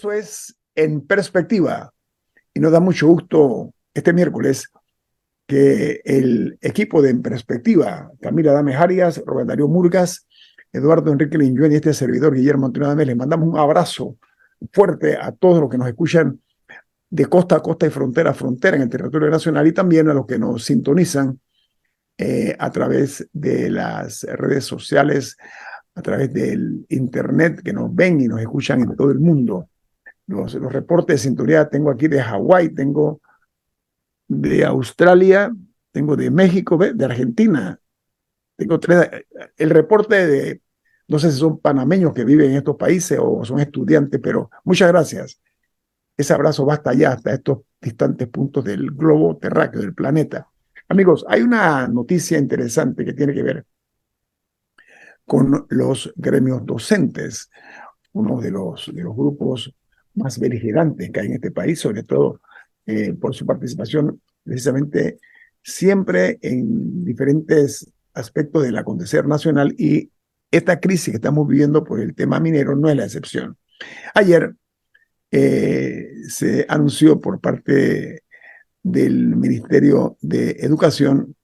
Eso es En Perspectiva. Y nos da mucho gusto este miércoles que el equipo de En Perspectiva, Camila Dames Arias, Rubén Darío Murgas, Eduardo Enrique Linjuén y este servidor Guillermo Antonio Dames, les mandamos un abrazo fuerte a todos los que nos escuchan de costa a costa y frontera a frontera en el territorio nacional, y también a los que nos sintonizan a través de las redes sociales, a través del internet, que nos ven y nos escuchan en todo el mundo. Los reportes de sintonía tengo aquí de Hawái, tengo de Australia, tengo de México, de Argentina. Tengo tres. El reporte de, no sé si son panameños que viven en estos países o son estudiantes, pero muchas gracias. Ese abrazo va hasta allá, hasta estos distantes puntos del globo terráqueo, del planeta. Amigos, hay una noticia interesante que tiene que ver con los gremios docentes, uno de los grupos más beligerantes que hay en este país, sobre todo por su participación precisamente siempre en diferentes aspectos del acontecer nacional, y esta crisis que estamos viviendo por el tema minero no es la excepción. Ayer se anunció por parte del Ministerio de Educación,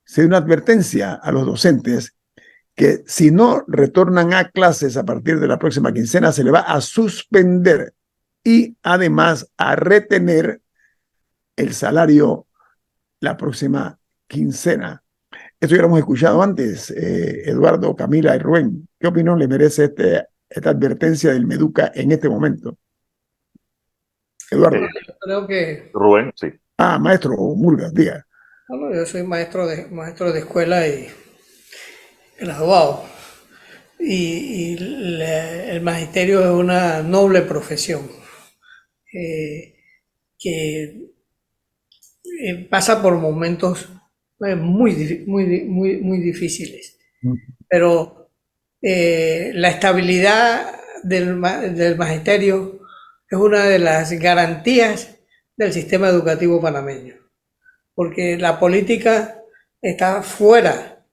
se dio una advertencia a los docentes que si no retornan a clases a partir de la próxima quincena, se le va a suspender y además a retener el salario la próxima quincena. Esto ya lo hemos escuchado antes, Eduardo, Camila y Rubén. ¿Qué opinión le merece esta advertencia del Meduca en este momento? Eduardo. Yo creo que... Rubén, sí. Maestro Murgas, diga. Bueno, yo soy maestro de escuela y graduado. El magisterio es una noble profesión que pasa por momentos muy difíciles. Pero la estabilidad del magisterio es una de las garantías del sistema educativo panameño, porque la política está fuera,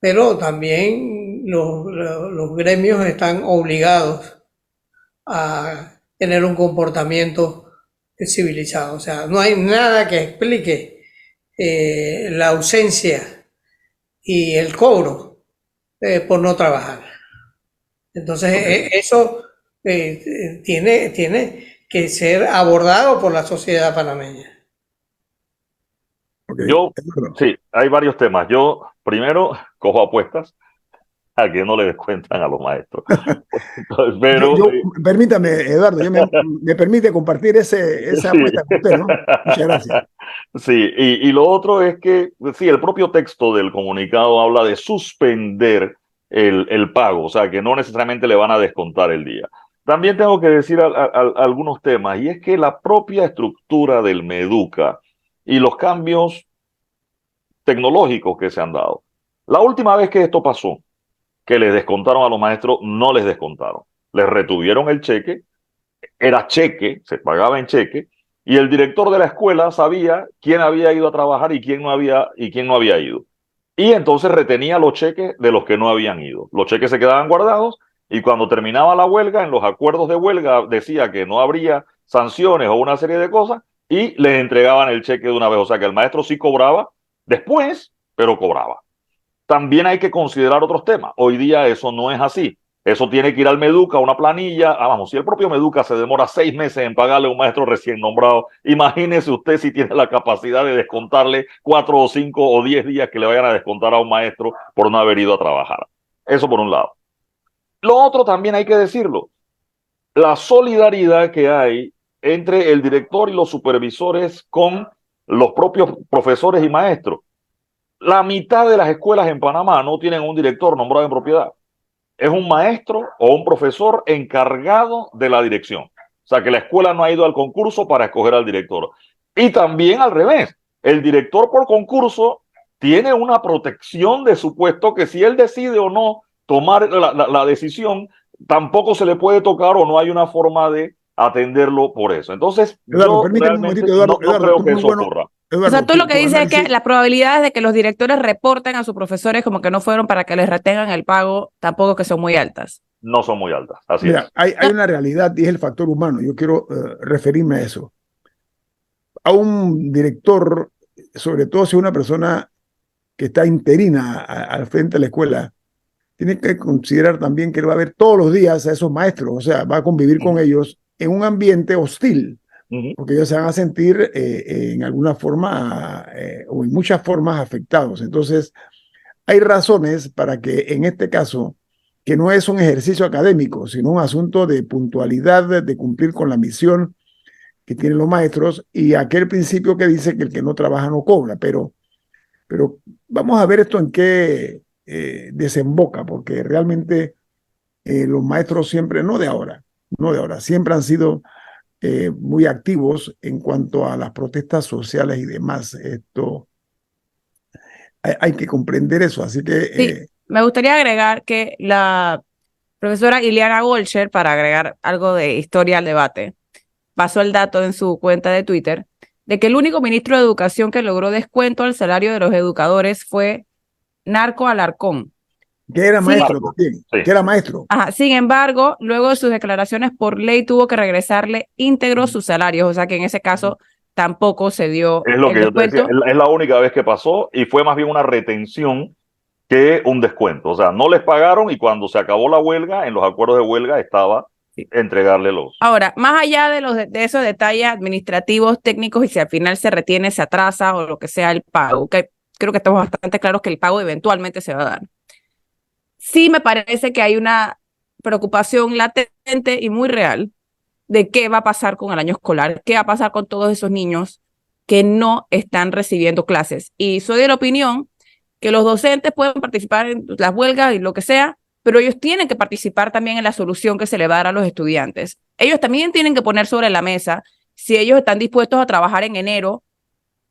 pero también los gremios están obligados a tener un comportamiento civilizado. O sea, no hay nada que explique la ausencia y el cobro por no trabajar. Entonces, eso tiene que ser abordado por la sociedad panameña. Sí, hay varios temas. Yo primero cojo apuestas a que no le descuentan a los maestros. Pero permítame, Eduardo, me permite compartir esa apuesta con usted, ¿no? Muchas gracias. Sí, y lo otro es que, sí, el propio texto del comunicado habla de suspender el pago, o sea, que no necesariamente le van a descontar el día. También tengo que decir algunos temas, y es que la propia estructura del Meduca y los cambios tecnológicos que se han dado. La última vez que esto pasó, que les descontaron a los maestros, no les descontaron. Les retuvieron el cheque, era cheque, se pagaba en cheque, y el director de la escuela sabía quién había ido a trabajar y quién no había ido. Y entonces retenía los cheques de los que no habían ido. Los cheques se quedaban guardados, y cuando terminaba la huelga, en los acuerdos de huelga decía que no habría sanciones o una serie de cosas, y les entregaban el cheque de una vez. O sea que el maestro sí cobraba después, pero cobraba. También hay que considerar otros temas. Hoy día eso no es así. Eso tiene que ir al Meduca, una planilla. Vamos, si el propio Meduca se demora 6 meses en pagarle a un maestro recién nombrado, imagínese usted si tiene la capacidad de descontarle 4 o 5 o 10 días que le vayan a descontar a un maestro por no haber ido a trabajar. Eso por un lado. Lo otro también hay que decirlo. La solidaridad que hay entre el director y los supervisores con los propios profesores y maestros. La mitad de las escuelas en Panamá no tienen un director nombrado en propiedad. Es un maestro o un profesor encargado de la dirección. O sea que la escuela no ha ido al concurso para escoger al director. Y también al revés. El director por concurso tiene una protección de su puesto, que si él decide o no tomar la decisión, tampoco se le puede tocar o no hay una forma de atenderlo por eso. Entonces, Eduardo, yo realmente no creo que eso ocurra. Eduardo, o sea, tú lo que dices es que las probabilidades de que los directores reporten a sus profesores como que no fueron para que les retengan el pago tampoco que son muy altas. no son muy altas. Así Mira, es. hay una realidad y es el factor humano. Yo quiero referirme a eso. A un director, sobre todo si es una persona que está interina al frente de la escuela, tiene que considerar también que él va a ver todos los días a esos maestros, o sea, va a convivir con ellos en un ambiente hostil, porque ellos se van a sentir en alguna forma o en muchas formas afectados. Entonces, hay razones para que en este caso, que no es un ejercicio académico, sino un asunto de puntualidad, de cumplir con la misión que tienen los maestros y aquel principio que dice que el que no trabaja no cobra, pero vamos a ver esto en qué desemboca, porque realmente los maestros siempre, no de ahora, siempre han sido muy activos en cuanto a las protestas sociales y demás. Esto hay que comprender eso, así que... Sí, me gustaría agregar que la profesora Ileana Golcher, para agregar algo de historia al debate, pasó el dato en su cuenta de Twitter de que el único ministro de Educación que logró descuento al salario de los educadores fue Narco Alarcón. que era Sí, maestro también, sí. que era maestro. Ajá, sin embargo, luego de sus declaraciones por ley tuvo que regresarle íntegro sus salarios, o sea que en ese caso tampoco se dio Es lo el que yo te decía, descuento. es la única vez que pasó y fue más bien una retención que un descuento. O sea, no les pagaron y cuando se acabó la huelga, en los acuerdos de huelga estaba Sí. entregarle los... Ahora, más allá de esos detalles administrativos, técnicos, y si al final se retiene, se atrasa o lo que sea el pago, que creo que estamos bastante claros que el pago eventualmente se va a dar. Sí me parece que hay una preocupación latente y muy real de qué va a pasar con el año escolar, qué va a pasar con todos esos niños que no están recibiendo clases. Y soy de la opinión que los docentes pueden participar en las huelgas y lo que sea, pero ellos tienen que participar también en la solución que se le va a dar a los estudiantes. Ellos también tienen que poner sobre la mesa si ellos están dispuestos a trabajar en enero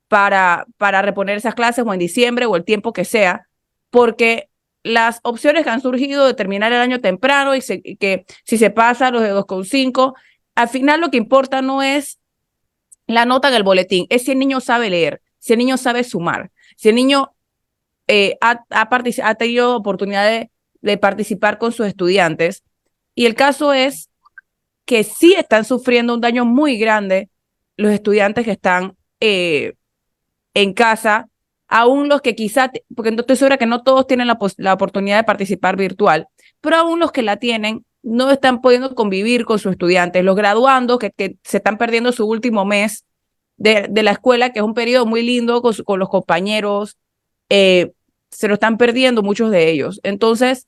para reponer esas clases o en diciembre o el tiempo que sea, porque las opciones que han surgido de terminar el año temprano y que si se pasa los de 2,5, al final lo que importa no es la nota en el boletín, es si el niño sabe leer, si el niño sabe sumar, si el niño ha tenido oportunidad de participar con sus estudiantes. Y el caso es que sí están sufriendo un daño muy grande los estudiantes que están en casa, aún los que quizá, porque no estoy segura que no todos tienen la oportunidad de participar virtual, pero aún los que la tienen no están pudiendo convivir con sus estudiantes. Los graduandos que se están perdiendo su último mes de la escuela, que es un periodo muy lindo con los compañeros, se lo están perdiendo muchos de ellos. Entonces,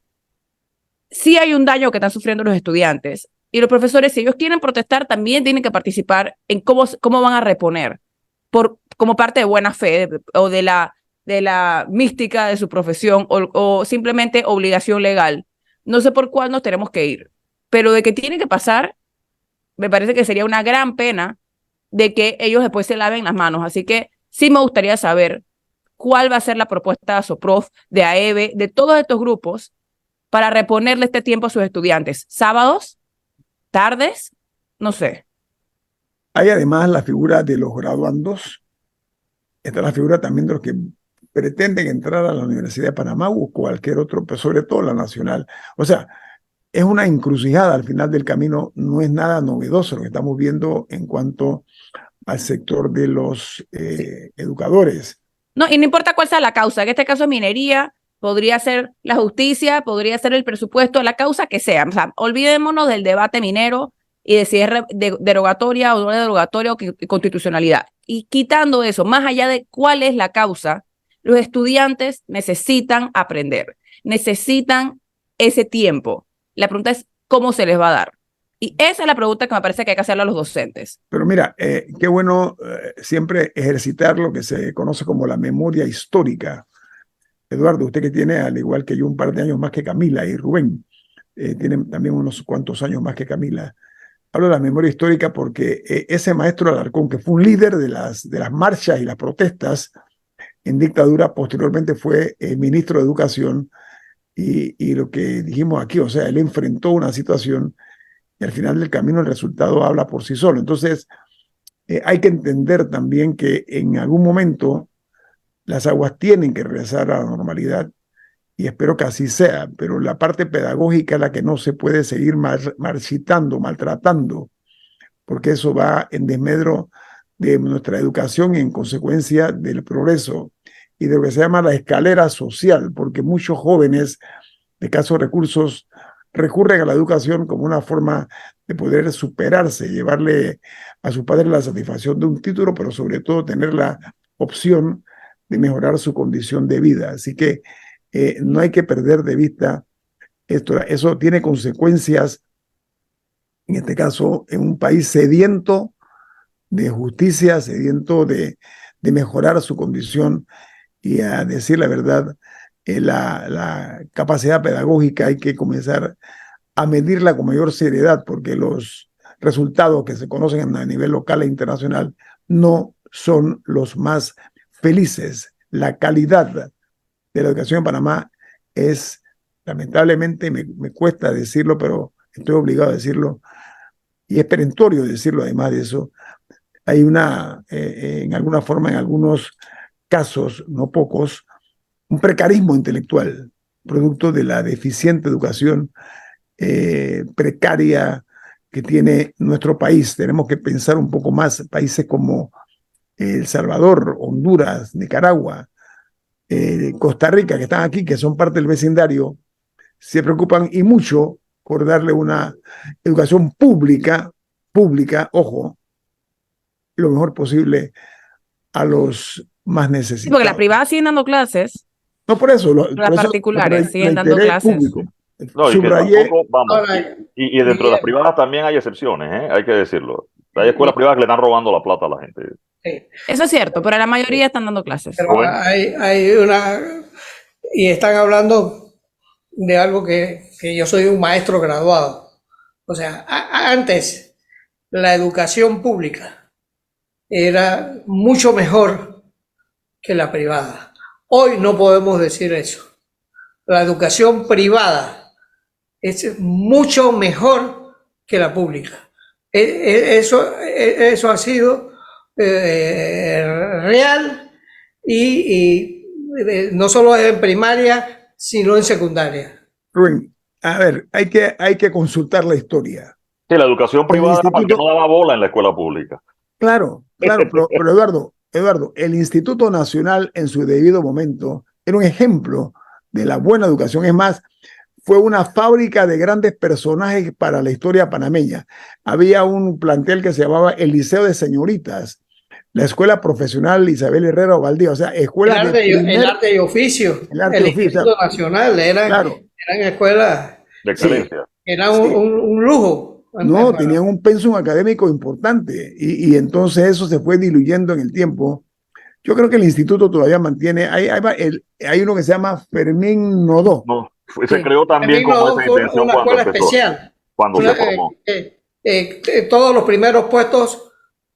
sí hay un daño que están sufriendo los estudiantes. Y los profesores, si ellos quieren protestar, también tienen que participar en cómo van a reponer, como parte de buena fe o de la mística de su profesión o simplemente obligación legal. No sé por cuál nos tenemos que ir, pero de que tiene que pasar, me parece que sería una gran pena de que ellos después se laven las manos. Así que sí me gustaría saber cuál va a ser la propuesta de ASOPROF, de AEBE, de todos estos grupos para reponerle este tiempo a sus estudiantes. ¿Sábados? ¿Tardes? No sé. Hay además la figura de los graduandos, está la figura también de los que pretenden entrar a la Universidad de Panamá o cualquier otro, pero sobre todo la nacional. O sea, es una encrucijada al final del camino, no es nada novedoso lo que estamos viendo en cuanto al sector de los educadores. No, y no importa cuál sea la causa, en este caso es minería, podría ser la justicia, podría ser el presupuesto, la causa que sea. O sea, olvidémonos del debate minero y de si es derogatoria o no derogatoria o constitucionalidad. Y quitando eso, más allá de cuál es la causa, los estudiantes necesitan aprender, necesitan ese tiempo. La pregunta es cómo se les va a dar. Y esa es la pregunta que me parece que hay que hacerle a los docentes. Pero mira, qué bueno siempre ejercitar lo que se conoce como la memoria histórica. Eduardo, usted que tiene, al igual que yo, un par de años más que Camila y Rubén, tienen también unos cuantos años más que Camila. Hablo de la memoria histórica porque ese maestro Alarcón, que fue un líder de las marchas y las protestas en dictadura, posteriormente fue ministro de Educación y lo que dijimos aquí, o sea, él enfrentó una situación y al final del camino el resultado habla por sí solo. Entonces, hay que entender también que en algún momento las aguas tienen que regresar a la normalidad y espero que así sea, pero la parte pedagógica es la que no se puede seguir marchitando, maltratando, porque eso va en desmedro de nuestra educación y en consecuencia del progreso y de lo que se llama la escalera social, porque muchos jóvenes de escasos recursos recurren a la educación como una forma de poder superarse, llevarle a sus padres la satisfacción de un título, pero sobre todo tener la opción de mejorar su condición de vida. Así que no hay que perder de vista esto. Eso tiene consecuencias, en este caso, en un país sediento de justicia, sediento de mejorar su condición y, a decir la verdad, la capacidad pedagógica hay que comenzar a medirla con mayor seriedad, porque los resultados que se conocen a nivel local e internacional no son los más felices. La calidad de la educación en Panamá es, lamentablemente, me cuesta decirlo, pero estoy obligado a decirlo, y es perentorio decirlo además de eso, hay en alguna forma, en algunos casos, no pocos, un precarismo intelectual, producto de la deficiente educación precaria que tiene nuestro país. Tenemos que pensar un poco más. Países como El Salvador, Honduras, Nicaragua, Costa Rica, que están aquí, que son parte del vecindario, se preocupan y mucho por darle una educación pública, ojo, lo mejor posible a los más Sí, necesitados. porque las privadas siguen dando clases, No por eso, las particulares siguen dando clases. público. No, y que tampoco, vamos, Ahora, y dentro de las privadas también hay excepciones, ¿eh? Hay que decirlo. Hay escuelas privadas que le están robando la plata a la gente. sí, Eso es cierto, pero la mayoría están dando clases. pero Bueno. hay una, y están hablando de algo que yo soy un maestro graduado. O sea, antes la educación pública era mucho mejor que la privada. Hoy no podemos decir eso. La educación privada es mucho mejor que la pública. Eso ha sido real y no solo en primaria, sino en secundaria. Rubén, a ver, hay que consultar la historia. Sí, la educación El privada era para el que instituto, no daba bola en la escuela pública. claro, pero Eduardo, el Instituto Nacional en su debido momento era un ejemplo de la buena educación. Es más, fue una fábrica de grandes personajes para la historia panameña. Había un plantel que se llamaba el Liceo de Señoritas, la Escuela Profesional Isabel Herrera Ovaldía, o sea, escuelas El arte y oficio, el Instituto Nacional, claro, eran escuelas, De excelencia. eran sí. un lujo. No, tenían un pensum académico importante y entonces eso se fue diluyendo en el tiempo. Yo creo que el instituto todavía mantiene, hay uno que se llama Fermín Nodó. No, se creó también Fermín con Nodó esa fue intención una cuando escuela empezó, especial. cuando se formó. Todos los primeros puestos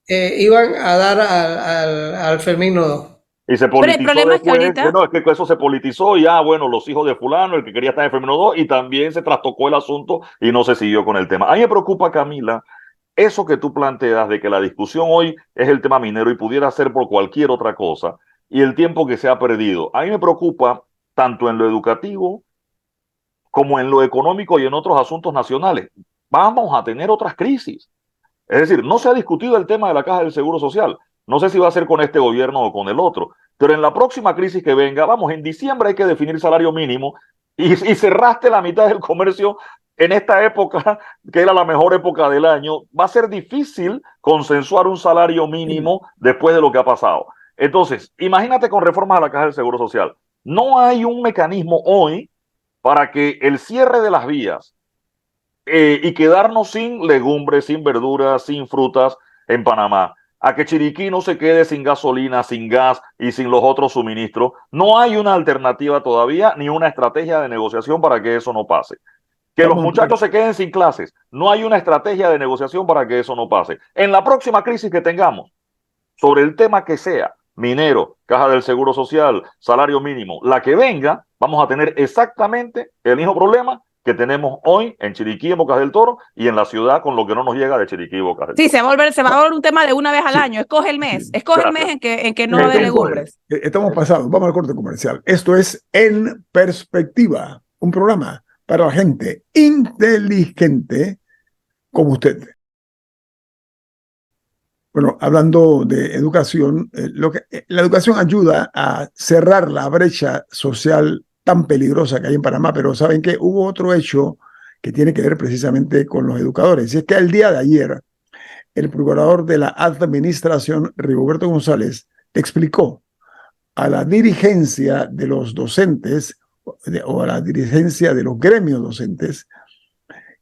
iban a dar al Fermín Nodó. Y se Pero el politizó problema es que después, ahorita, no, es que eso se politizó y bueno, los hijos de fulano, el que quería estar en Femenino 2, y también se trastocó el asunto y no se siguió con el tema. A mí me preocupa, Camila, eso que tú planteas de que la discusión hoy es el tema minero y pudiera ser por cualquier otra cosa, y el tiempo que se ha perdido. A mí me preocupa tanto en lo educativo como en lo económico y en otros asuntos nacionales. Vamos a tener otras crisis. Es decir, no se ha discutido el tema de la caja del Seguro Social. No sé si va a ser con este gobierno o con el otro. Pero en la próxima crisis que venga, vamos, en diciembre hay que definir salario mínimo y cerraste la mitad del comercio en esta época, que era la mejor época del año. Va a ser difícil consensuar un salario mínimo después de lo que ha pasado. Entonces, imagínate con reformas a la caja del Seguro Social. No hay un mecanismo hoy para que el cierre de las vías y quedarnos sin legumbres, sin verduras, sin frutas en Panamá. A que Chiriquí no se quede sin gasolina, sin gas y sin los otros suministros. No hay una alternativa todavía ni una estrategia de negociación para que eso no pase. Que los muchachos se queden sin clases. No hay una estrategia de negociación para que eso no pase. En la próxima crisis que tengamos, sobre el tema que sea, minero, caja del Seguro Social, salario mínimo, la que venga, vamos a tener exactamente el mismo problema que tenemos hoy en Chiriquí, en Bocas del Toro, y en la ciudad con lo que no nos llega de Chiriquí y Bocas del Toro. Sí, se va a volver un tema de una vez al año. Escoge el mes. Escoge el mes en que no va a haber legumbres. Estamos pasados. Vamos al corte comercial. Esto es En Perspectiva, un programa para la gente inteligente como usted. Bueno, hablando de educación, la educación ayuda a cerrar la brecha social tan peligrosa que hay en Panamá, pero ¿saben qué? Hubo otro hecho que tiene que ver precisamente con los educadores. Y es que el día de ayer, el procurador de la administración, Rigoberto González, explicó a la dirigencia de los docentes o a la dirigencia de los gremios docentes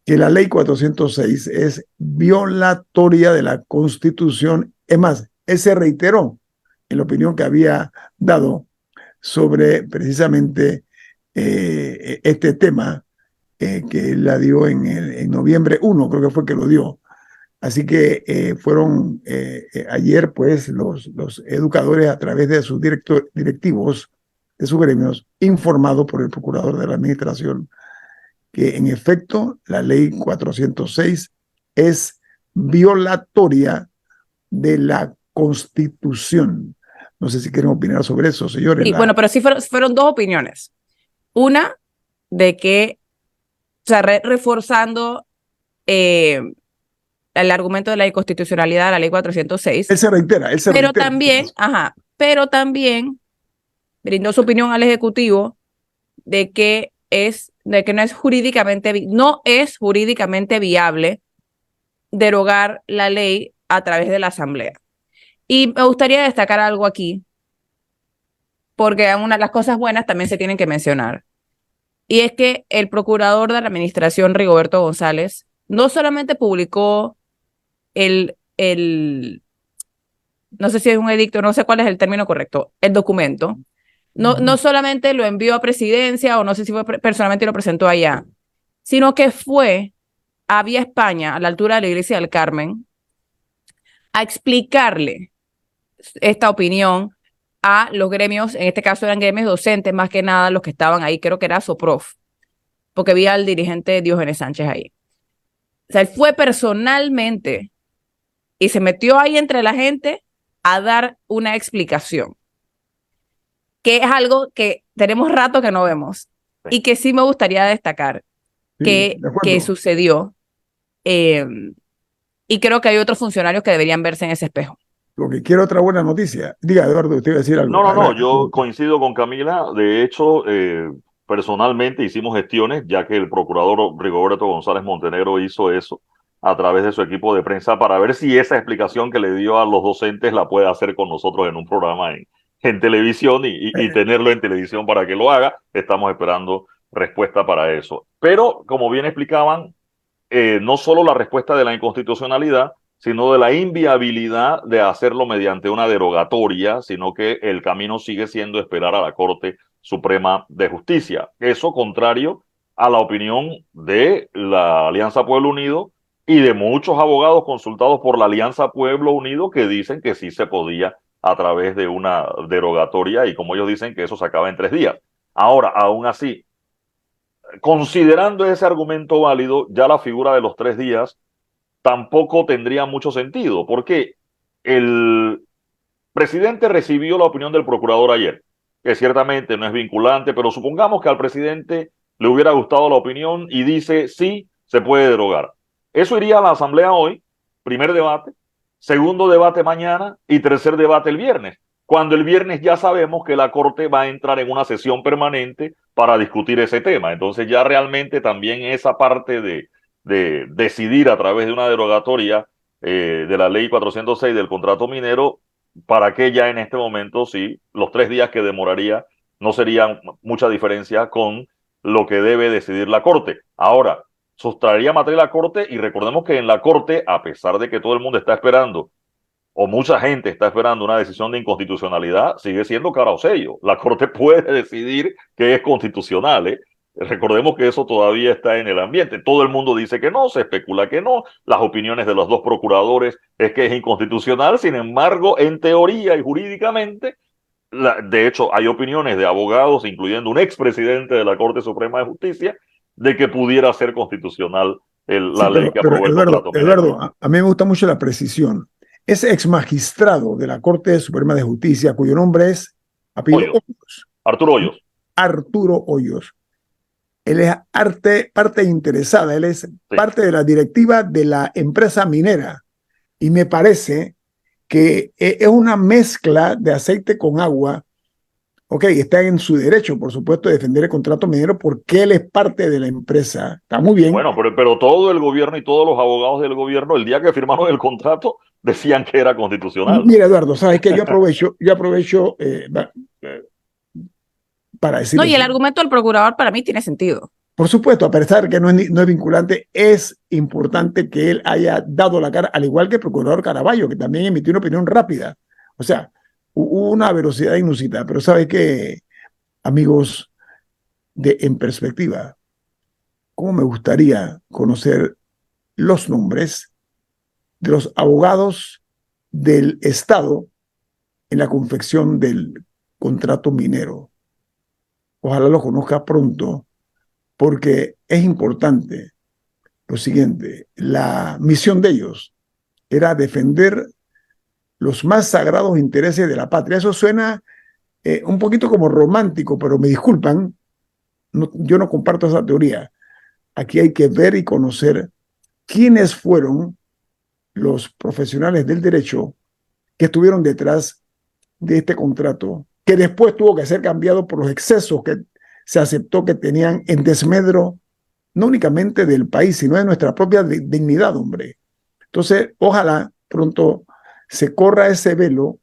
que la ley 406 es violatoria de la Constitución. Es más, él se reiteró en la opinión que había dado sobre precisamente este tema que él la dio en noviembre 1, creo que fue que lo dio. Así que fueron ayer pues los educadores a través de sus directivos de sus gremios informados por el procurador de la administración que en efecto la ley 406 es violatoria de la Constitución. No sé si quieren opinar sobre eso, señores. Sí, bueno, pero sí fueron dos opiniones. Una, de que, o sea, reforzando el argumento de la inconstitucionalidad de la ley 406. Él se reitera. Pero también brindó su opinión al Ejecutivo de que no es jurídicamente viable derogar la ley a través de la Asamblea. Y me gustaría destacar algo aquí, porque las cosas buenas también se tienen que mencionar. Y es que el procurador de la administración, Rigoberto González, no solamente publicó no sé si es un edicto, no sé cuál es el término correcto, el documento. No solamente lo envió a presidencia o no sé si fue personalmente y lo presentó allá, sino que fue a Vía España, a la altura de la Iglesia del Carmen, a explicarle esta opinión a los gremios, en este caso eran gremios docentes, más que nada los que estaban ahí, creo que era SOPROF, porque vi al dirigente Diógenes Sánchez ahí. O sea, él fue personalmente y se metió ahí entre la gente a dar una explicación, que es algo que tenemos rato que no vemos y que sí me gustaría destacar que sucedió. Y creo que hay otros funcionarios que deberían verse en ese espejo. Lo que quiero otra buena noticia. Diga, Eduardo, usted iba a decir algo. No, yo coincido con Camila. De hecho, personalmente hicimos gestiones, ya que el procurador Rigoberto González Montenegro hizo eso a través de su equipo de prensa para ver si esa explicación que le dio a los docentes la puede hacer con nosotros en un programa en televisión y tenerlo en televisión para que lo haga. Estamos esperando respuesta para eso. Pero, como bien explicaban, no solo la respuesta de la inconstitucionalidad, sino de la inviabilidad de hacerlo mediante una derogatoria, sino que el camino sigue siendo esperar a la Corte Suprema de Justicia. Eso contrario a la opinión de la Alianza Pueblo Unido y de muchos abogados consultados por la Alianza Pueblo Unido que dicen que sí se podía a través de una derogatoria y como ellos dicen que eso se acaba en 3 días. Ahora, aún así, considerando ese argumento válido, ya la figura de los 3 días tampoco tendría mucho sentido, porque el presidente recibió la opinión del procurador ayer, que ciertamente no es vinculante, pero supongamos que al presidente le hubiera gustado la opinión y dice sí, se puede derogar. Eso iría a la Asamblea hoy, primer debate, segundo debate mañana y tercer debate el viernes, cuando el viernes ya sabemos que la Corte va a entrar en una sesión permanente para discutir ese tema. Entonces ya realmente también esa parte de decidir a través de una derogatoria de la ley 406 del contrato minero, para que ya en este momento sí, los 3 días que demoraría no serían mucha diferencia con lo que debe decidir la Corte. Ahora, sustraería materia a la Corte y recordemos que en la Corte, a pesar de que todo el mundo está esperando o mucha gente está esperando una decisión de inconstitucionalidad, sigue siendo cara o sello. La Corte puede decidir que es constitucional, ¿eh? Recordemos que eso todavía está en el ambiente. Todo el mundo dice que no, se especula que no. Las opiniones de los 2 procuradores es que es inconstitucional. Sin embargo, en teoría y jurídicamente, de hecho, hay opiniones de abogados, incluyendo un expresidente de la Corte Suprema de Justicia, de que pudiera ser constitucional Sí, la ley que pero aprobó el Eduardo, contrato minero. Eduardo, a mí me gusta mucho la precisión. Ese ex magistrado de la Corte Suprema de Justicia, cuyo nombre es apellido Hoyos, Hoyos, Arturo Hoyos. Arturo Hoyos. Él es parte interesada, él es Sí. parte de la directiva de la empresa minera. Y me parece que es una mezcla de aceite con agua. Ok, está en su derecho, por supuesto, de defender el contrato minero porque él es parte de la empresa. Está muy bien. Bueno, pero todo el gobierno y todos los abogados del gobierno, el día que firmaron el contrato, decían que era constitucional. Mira, Eduardo, ¿sabes qué? Yo aprovecho para decir No, lo y el siguiente. argumento del procurador para mí tiene sentido. Por supuesto, a pesar de que no es vinculante, es importante que él haya dado la cara, al igual que el procurador Caraballo, que también emitió una opinión rápida. O sea, hubo una velocidad inusitada. Pero ¿sabes qué, amigos En Perspectiva? ¿Cómo me gustaría conocer los nombres de los abogados del Estado en la confección del contrato minero? Ojalá lo conozca pronto, porque es importante lo siguiente: la misión de ellos era defender los más sagrados intereses de la patria. Eso suena un poquito como romántico, pero me disculpan, yo no comparto esa teoría. Aquí hay que ver y conocer quiénes fueron los profesionales del derecho que estuvieron detrás de este contrato, que después tuvo que ser cambiado por los excesos que se aceptó que tenían en desmedro no únicamente del país, sino de nuestra propia dignidad, hombre. Entonces, ojalá pronto se corra ese velo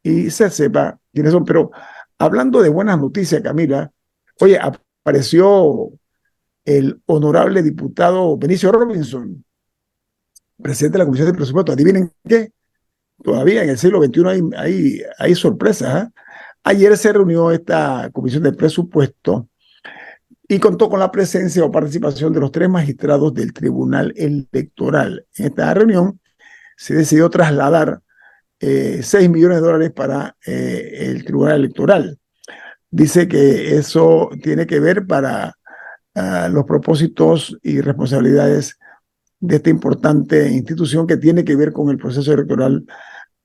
y se sepa quiénes son. Pero hablando de buenas noticias, Camila, oye, apareció el honorable diputado Benicio Robinson, presidente de la Comisión de Presupuesto. Adivinen qué, todavía en el siglo XXI hay sorpresas. ¿Eh? Ayer se reunió esta Comisión de Presupuesto y contó con la presencia o participación de los 3 magistrados del Tribunal Electoral. En esta reunión se decidió trasladar 6 millones de dólares para el Tribunal Electoral. Dice que eso tiene que ver para los propósitos y responsabilidades de esta importante institución que tiene que ver con el proceso electoral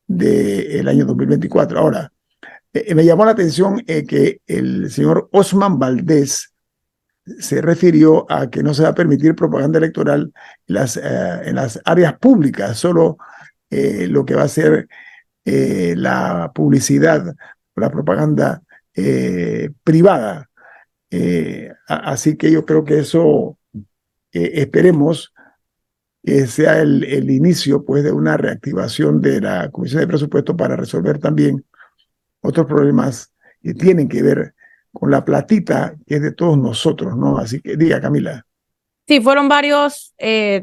del año 2024. Ahora, me llamó la atención que el señor Osman Valdés se refirió a que no se va a permitir propaganda electoral en las áreas públicas, solo lo que va a ser la publicidad, la propaganda privada. Así que yo creo que eso esperemos que sea el inicio, pues, de una reactivación de la Comisión de Presupuesto para resolver también otros problemas que tienen que ver con la platita que es de todos nosotros, ¿no? Así que diga, Camila. Sí, fueron varios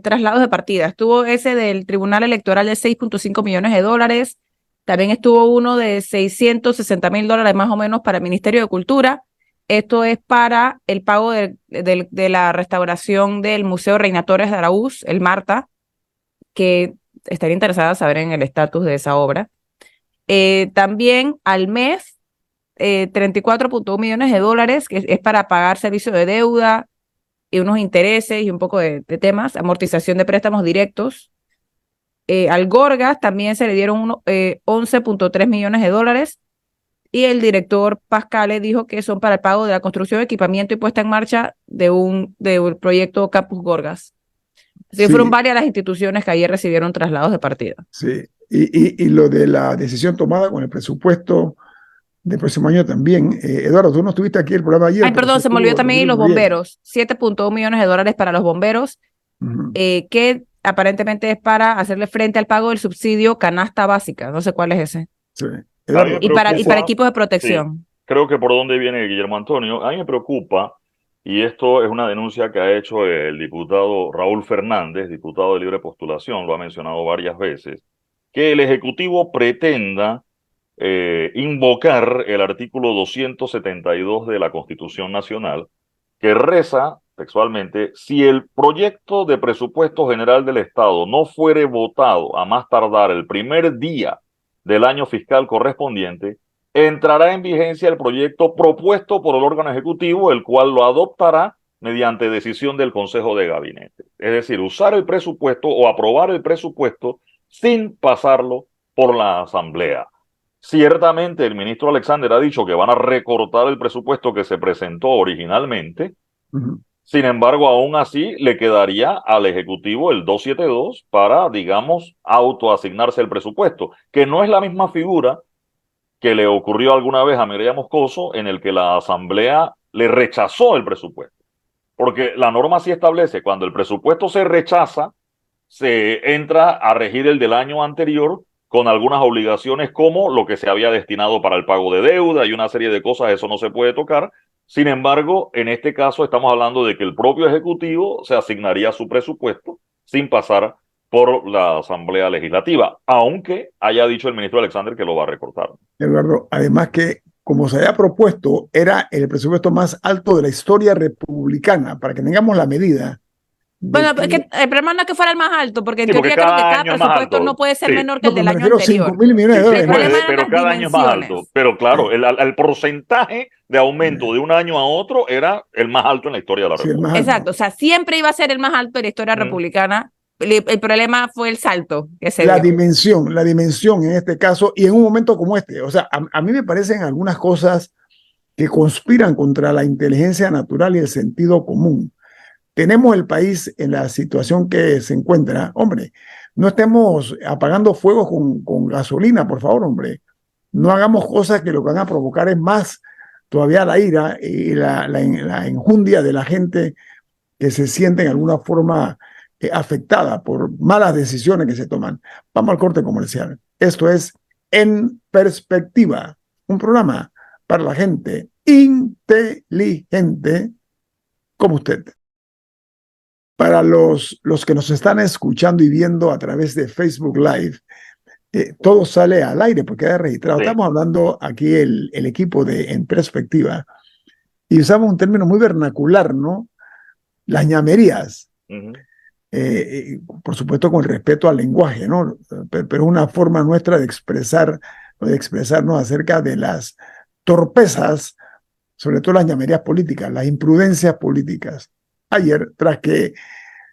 traslados de partida. Estuvo ese del Tribunal Electoral de 6.5 millones de dólares. También estuvo uno de 660.000 dólares más o menos para el Ministerio de Cultura. Esto es para el pago de la restauración del Museo Reina Torres de Araúz, el Marta, que estaría interesada saber en el estatus de esa obra. También al mes, 34.1 millones de dólares, que es para pagar servicio de deuda y unos intereses y un poco de temas, amortización de préstamos directos. Al Gorgas también se le dieron 11.3 millones de dólares y el director Pascale dijo que son para el pago de la construcción, equipamiento y puesta en marcha del proyecto Campus Gorgas. Así que fueron varias las instituciones que ayer recibieron traslados de partida. Sí, y lo de la decisión tomada con el presupuesto del próximo año también. Eduardo, tú no estuviste aquí el programa ayer. Ay, perdón, se me olvidó también los bomberos. 7.1 millones de dólares para los bomberos, que aparentemente es para hacerle frente al pago del subsidio canasta básica. No sé cuál es ese. Sí. Eduardo, y para equipos de protección. Sí, creo que por dónde viene Guillermo Antonio. A mí me preocupa, y esto es una denuncia que ha hecho el diputado Raúl Fernández, diputado de libre postulación, lo ha mencionado varias veces, que el Ejecutivo pretenda invocar el artículo 272 de la Constitución Nacional, que reza textualmente: si el proyecto de presupuesto general del Estado no fuere votado a más tardar el primer día del año fiscal correspondiente, entrará en vigencia el proyecto propuesto por el órgano ejecutivo, el cual lo adoptará mediante decisión del Consejo de Gabinete. Es decir, usar el presupuesto o aprobar el presupuesto sin pasarlo por la Asamblea. Ciertamente el ministro Alexander ha dicho que van a recortar el presupuesto que se presentó originalmente. Sin embargo, aún así le quedaría al Ejecutivo el 272 para, digamos, autoasignarse el presupuesto, que no es la misma figura que le ocurrió alguna vez a Mireya Moscoso, en el que la Asamblea le rechazó el presupuesto. Porque la norma sí establece, cuando el presupuesto se rechaza, se entra a regir el del año anterior con algunas obligaciones como lo que se había destinado para el pago de deuda y una serie de cosas, eso no se puede tocar. Sin embargo, en este caso estamos hablando de que el propio Ejecutivo se asignaría su presupuesto sin pasar por la Asamblea Legislativa, aunque haya dicho el ministro Alexander que lo va a recortar. Eduardo, además que, como se había propuesto, era el presupuesto más alto de la historia republicana, para que tengamos la medida. Bueno, es que el problema no es que fuera el más alto, porque en Sí, porque teoría creo que cada año es más presupuesto alto. no puede ser Sí. menor que No, el pero del me año refiero a anterior. 5.000 millones de Sí, dólares. El problema pero eran las cada año es más alto. dimensiones. Pero claro, el porcentaje de aumento de un año a otro era el más alto en la historia de la Sí, el República. más alto. Exacto, o sea, siempre iba a ser el más alto de la historia republicana. El problema fue el salto que se La dio. dimensión en este caso, y en un momento como este. O sea, a mí me parecen algunas cosas que conspiran contra la inteligencia natural y el sentido común. Tenemos el país en la situación que se encuentra. Hombre, no estemos apagando fuegos con gasolina, por favor, hombre. No hagamos cosas que lo que van a provocar es más todavía la ira y la enjundia de la gente que se siente en alguna forma afectada por malas decisiones que se toman. Vamos al corte comercial. Esto es En Perspectiva, un programa para la gente inteligente como usted. Para los que nos están escuchando y viendo a través de Facebook Live, todo sale al aire porque queda registrado. Sí. Estamos hablando aquí el equipo de En Perspectiva y usamos un término muy vernacular, ¿no? Las ñamerías. Por supuesto con respeto al lenguaje, ¿no? Pero una forma nuestra de expresarnos acerca de las torpezas, sobre todo las ñamerías políticas, las imprudencias políticas. Ayer, tras que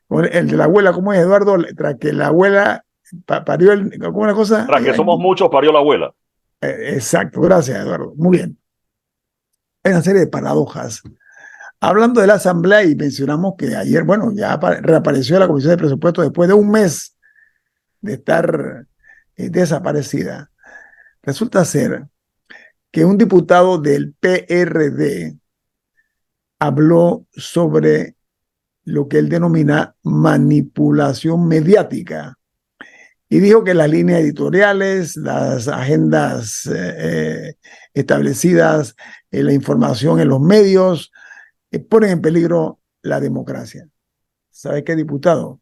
el de la abuela, ¿cómo es, Eduardo? Tras que la abuela parió ¿cómo una cosa? Tras que somos muchos, parió la abuela. Exacto, gracias, Eduardo. Muy bien. Hay una serie de paradojas. Hablando de la Asamblea, y mencionamos que ayer, bueno, ya reapareció la Comisión de Presupuestos después de un mes de estar desaparecida. Resulta ser que un diputado del PRD habló sobre lo que él denomina manipulación mediática y dijo que las líneas editoriales, las agendas establecidas, la información en los medios, ponen en peligro la democracia. ¿Sabe qué, diputado?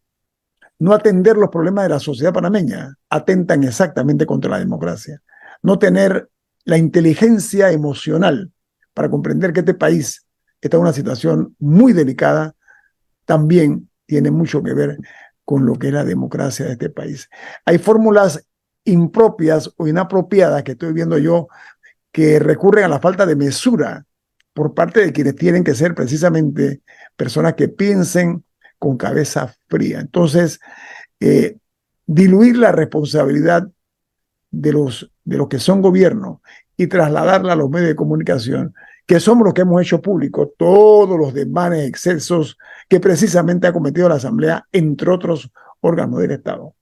No atender los problemas de la sociedad panameña atentan exactamente contra la democracia. No tener la inteligencia emocional para comprender que este país está en una situación muy delicada también tiene mucho que ver con lo que es la democracia de este país. Hay fórmulas impropias o inapropiadas que estoy viendo yo que recurren a la falta de mesura por parte de quienes tienen que ser precisamente personas que piensen con cabeza fría. Entonces, diluir la responsabilidad de los que son gobierno y trasladarla a los medios de comunicación, que somos los que hemos hecho público todos los desmanes, excesos que precisamente ha cometido la Asamblea, entre otros órganos del Estado,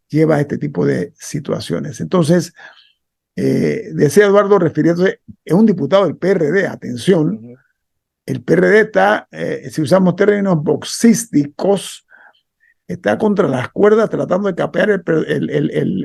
lleva a este tipo de situaciones. Entonces, decía Eduardo refiriéndose, es un diputado del PRD, atención, el PRD está, si usamos términos boxísticos, está contra las cuerdas tratando de capear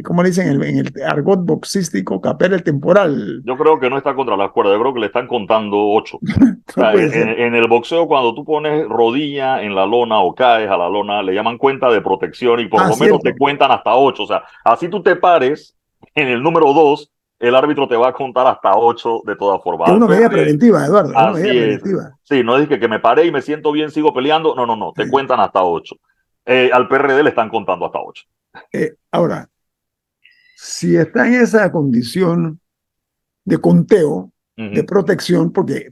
¿cómo le dicen? En el argot boxístico, capear el temporal. Yo creo que no está contra las cuerdas, yo creo que le están contando 8. O sea, en el boxeo, cuando tú pones rodilla en la lona o caes a la lona, le llaman cuenta de protección y por lo menos te cuentan hasta 8. O sea, así tú te pares en el número 2, el árbitro te va a contar hasta 8 de todas formas. Es una medida preventiva, Eduardo. Es una medida preventiva. Sí, no es que me paré y me siento bien, sigo peleando. No, te cuentan hasta 8. Al PRD le están contando hasta 8. Ahora, si está en esa condición de conteo, de protección, porque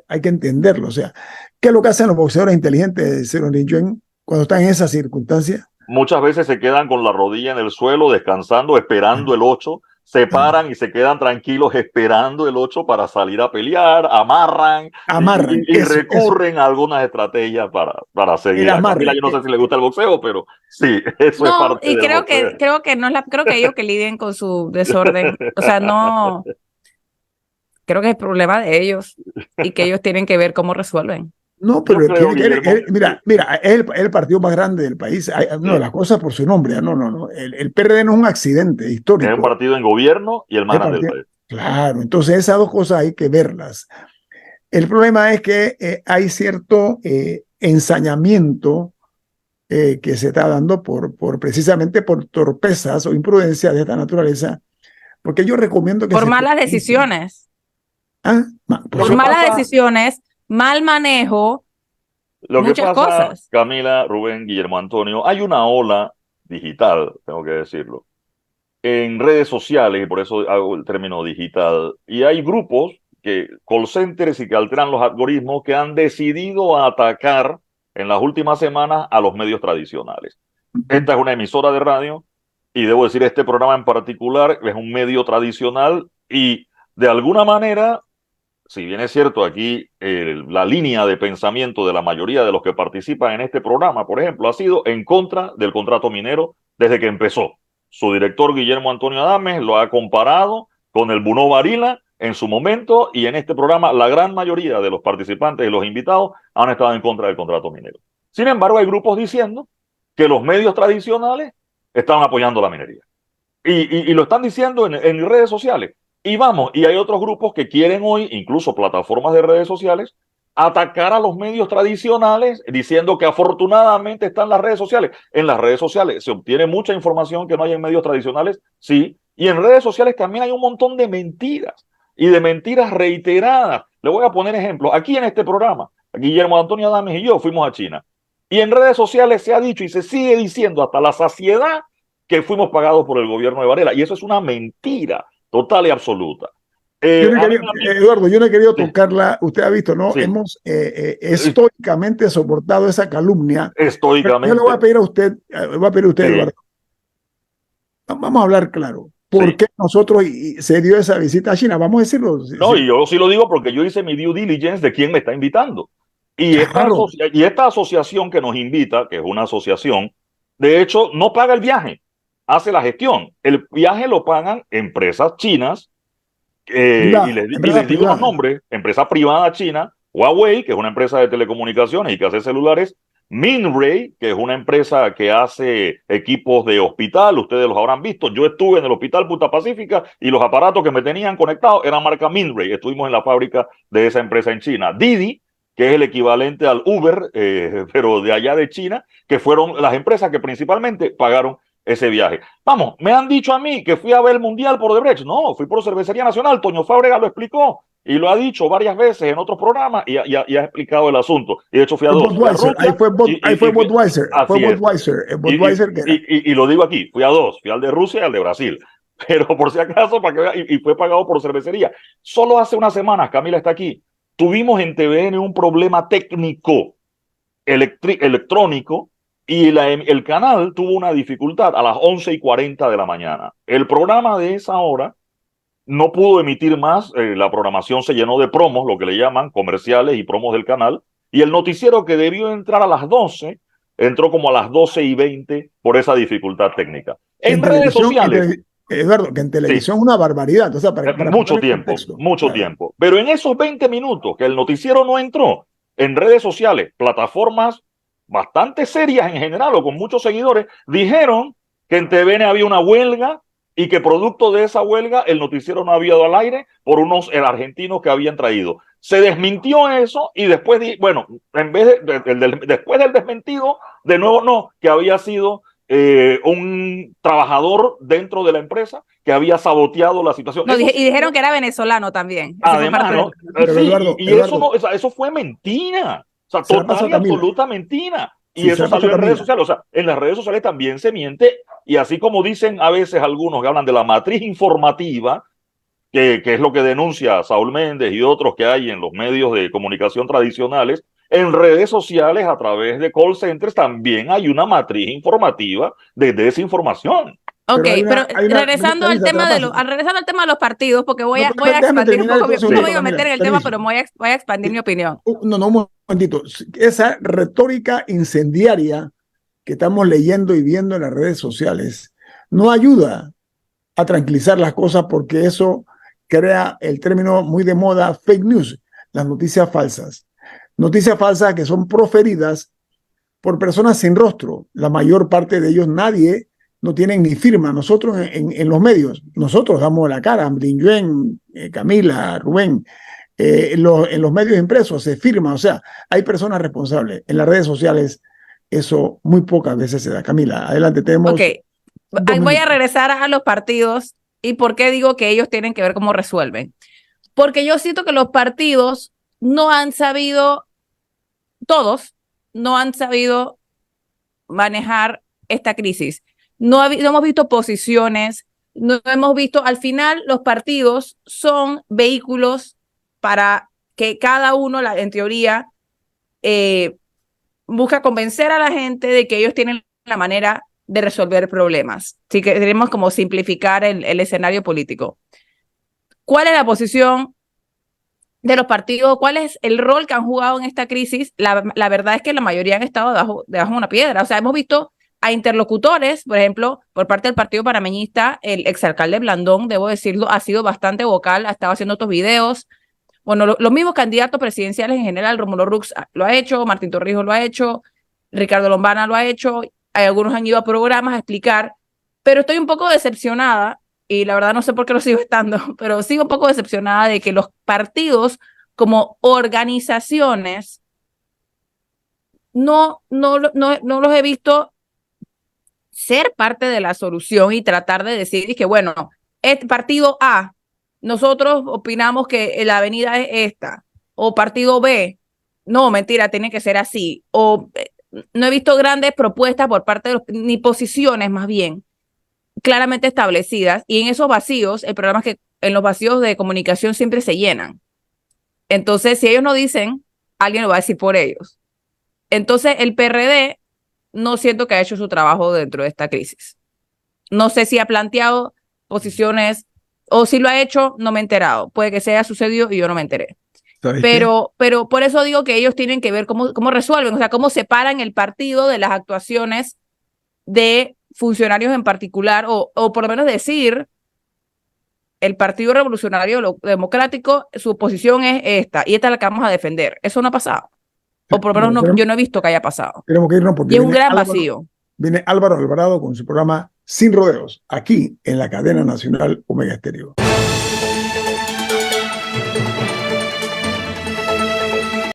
hay que entenderlo. O sea, ¿qué es lo que hacen los boxeadores inteligentes, Cyril Rinchen, cuando están en esas circunstancias? Muchas veces se quedan con la rodilla en el suelo, descansando, esperando el 8, se paran y se quedan tranquilos esperando el 8 para salir a pelear, amarran y recurren a algunas estrategias para seguir. A Camila, yo no sé si le gusta el boxeo, pero sí, eso es parte del boxeo. Creo que no creo que ellos que lidien con su desorden, o sea, no, creo que es el problema de ellos y que ellos tienen que ver cómo resuelven. No, pero mira, es el partido más grande del país. No, las cosas por su nombre. No. El PRD no es un accidente histórico. Es un partido en gobierno y el más grande del país. Claro, entonces esas dos cosas hay que verlas. El problema es que hay cierto ensañamiento que se está dando precisamente por torpezas o imprudencias de esta naturaleza, porque yo recomiendo que... Por malas decisiones. Por malas decisiones, mal manejo, muchas cosas. Camila, Rubén, Guillermo Antonio, hay una ola digital, tengo que decirlo, en redes sociales, y por eso hago el término digital, y hay grupos, call centers y que alteran los algoritmos, que han decidido atacar en las últimas semanas a los medios tradicionales. Esta es una emisora de radio, y debo decir, este programa en particular es un medio tradicional, y de alguna manera, si bien es cierto aquí la línea de pensamiento de la mayoría de los que participan en este programa, por ejemplo, ha sido en contra del contrato minero desde que empezó. Su director, Guillermo Antonio Adames, lo ha comparado con el Bunó Varila en su momento, y en este programa la gran mayoría de los participantes y los invitados han estado en contra del contrato minero. Sin embargo, hay grupos diciendo que los medios tradicionales están apoyando la minería. Y lo están diciendo en redes sociales. Y vamos, y hay otros grupos que quieren hoy, incluso plataformas de redes sociales, atacar a los medios tradicionales diciendo que afortunadamente están las redes sociales. En las redes sociales se obtiene mucha información que no hay en medios tradicionales, sí, y en redes sociales también hay un montón de mentiras y de mentiras reiteradas. Le voy a poner ejemplos. Aquí en este programa, Guillermo Antonio Adames y yo fuimos a China, y en redes sociales se ha dicho y se sigue diciendo hasta la saciedad que fuimos pagados por el gobierno de Varela, y eso es una mentira total y absoluta. Eduardo, yo no he querido tocarla. Usted ha visto, ¿no? Sí. Hemos estoicamente soportado esa calumnia. Estoicamente. Yo le voy a pedir a usted, sí. Eduardo. Vamos a hablar claro. ¿Por qué nosotros se dio esa visita a China? Vamos a decirlo. No, y yo sí lo digo porque yo hice mi due diligence de quién me está invitando. Y esta asociación que nos invita, que es una asociación, de hecho, no paga el viaje, hace la gestión. El viaje lo pagan empresas chinas, y les digo los nombres: empresa privada china, Huawei, que es una empresa de telecomunicaciones y que hace celulares, Minray, que es una empresa que hace equipos de hospital, ustedes los habrán visto. Yo estuve en el hospital Punta Pacífica y los aparatos que me tenían conectados eran marca Minray. Estuvimos en la fábrica de esa empresa en China. Didi, que es el equivalente al Uber, pero de allá de China, que fueron las empresas que principalmente pagaron ese viaje. Vamos, me han dicho a mí que fui a ver el Mundial por Odebrecht. No, fui por Cervecería Nacional. Toño Fábrega lo explicó y lo ha dicho varias veces en otros programas y ha explicado el asunto. Y de hecho fui a dos. Ahí fue Budweiser. Y lo digo aquí, fui a dos. Fui al de Rusia y al de Brasil. Pero por si acaso, para que vean, y fue pagado por Cervecería. Solo hace unas semanas, Camila está aquí, tuvimos en TVN un problema técnico electrónico, y el canal tuvo una dificultad a las 11:40 de la mañana. El programa de esa hora no pudo emitir más, la programación se llenó de promos, lo que le llaman comerciales y promos del canal, y el noticiero que debió entrar a las 12, entró como a las 12:20 por esa dificultad técnica. En redes sociales... Eduardo, que en televisión es una barbaridad. O sea, para mucho tiempo. Pero en esos 20 minutos que el noticiero no entró, en redes sociales, plataformas bastante serias en general o con muchos seguidores, dijeron que en TVN había una huelga y que producto de esa huelga el noticiero no había ido al aire por unos argentinos que habían traído. Se desmintió eso y después, en vez después del desmentido, de nuevo no, que había sido un trabajador dentro de la empresa que había saboteado la situación. No, y dijeron que era venezolano también. Además, ¿no? Sí, Eduardo, eso fue mentira. O sea, total y absoluta mentira. Y eso salió en redes sociales. O sea, en las redes sociales también se miente. Y así como dicen a veces algunos que hablan de la matriz informativa, que es lo que denuncia Saúl Méndez y otros que hay en los medios de comunicación tradicionales, en redes sociales, a través de call centers, también hay una matriz informativa de desinformación. Ok, pero regresando regresando al tema de los partidos, porque voy a déjame expandir un terminar poco, entonces, no me iba a Camila, meter en el tema, pero voy a expandir mi opinión. No, un momentito. Esa retórica incendiaria que estamos leyendo y viendo en las redes sociales no ayuda a tranquilizar las cosas, porque eso crea el término muy de moda fake news, las noticias falsas. Noticias falsas que son proferidas por personas sin rostro. La mayor parte de ellos, nadie, no tienen ni firma. Nosotros en los medios, nosotros damos la cara, Yuen, Camila, Rubén, en los medios impresos se firma, o sea, hay personas responsables. En las redes sociales eso muy pocas veces se da. Camila, adelante, tenemos... Ok, voy a regresar a los partidos y por qué digo que ellos tienen que ver cómo resuelven. Porque yo siento que los partidos no han sabido, todos, no han sabido manejar esta crisis. No hemos visto posiciones, no hemos visto, al final los partidos son vehículos para que cada uno, en teoría, busca convencer a la gente de que ellos tienen la manera de resolver problemas. Así que tenemos como simplificar el escenario político. ¿Cuál es la posición de los partidos? ¿Cuál es el rol que han jugado en esta crisis? La verdad es que la mayoría han estado debajo de una piedra. O sea, hemos visto a interlocutores, por ejemplo, por parte del Partido Panameñista, el exalcalde Blandón, debo decirlo, ha sido bastante vocal, ha estado haciendo estos videos. Bueno, los mismos candidatos presidenciales en general, Rómulo Rux lo ha hecho, Martín Torrijos lo ha hecho, Ricardo Lombana lo ha hecho, algunos han ido a programas a explicar, pero estoy un poco decepcionada, y la verdad no sé por qué lo sigo estando, pero sigo un poco decepcionada de que los partidos como organizaciones no los he visto ser parte de la solución y tratar de decir que, bueno, este partido A, nosotros opinamos que la avenida es esta, o partido B, no, mentira, tiene que ser así, o no he visto grandes propuestas por parte de ni posiciones más bien, claramente establecidas, y en esos vacíos, el problema es que en los vacíos de comunicación siempre se llenan. Entonces, si ellos no dicen, alguien lo va a decir por ellos. Entonces, el PRD no siento que ha hecho su trabajo dentro de esta crisis. No sé si ha planteado posiciones, o si lo ha hecho, no me he enterado. Puede que se haya sucedido y yo no me enteré. Pero por eso digo que ellos tienen que ver cómo resuelven, o sea, cómo separan el partido de las actuaciones de funcionarios en particular, o por lo menos decir, el Partido Revolucionario Democrático, su posición es esta, y esta es la que vamos a defender. Eso no ha pasado. O por lo menos yo no he visto que haya pasado. Tenemos que irnos porque y es un gran vacío. Viene Álvaro Alvarado con su programa Sin Rodeos, aquí en la cadena nacional Omega Estéreo.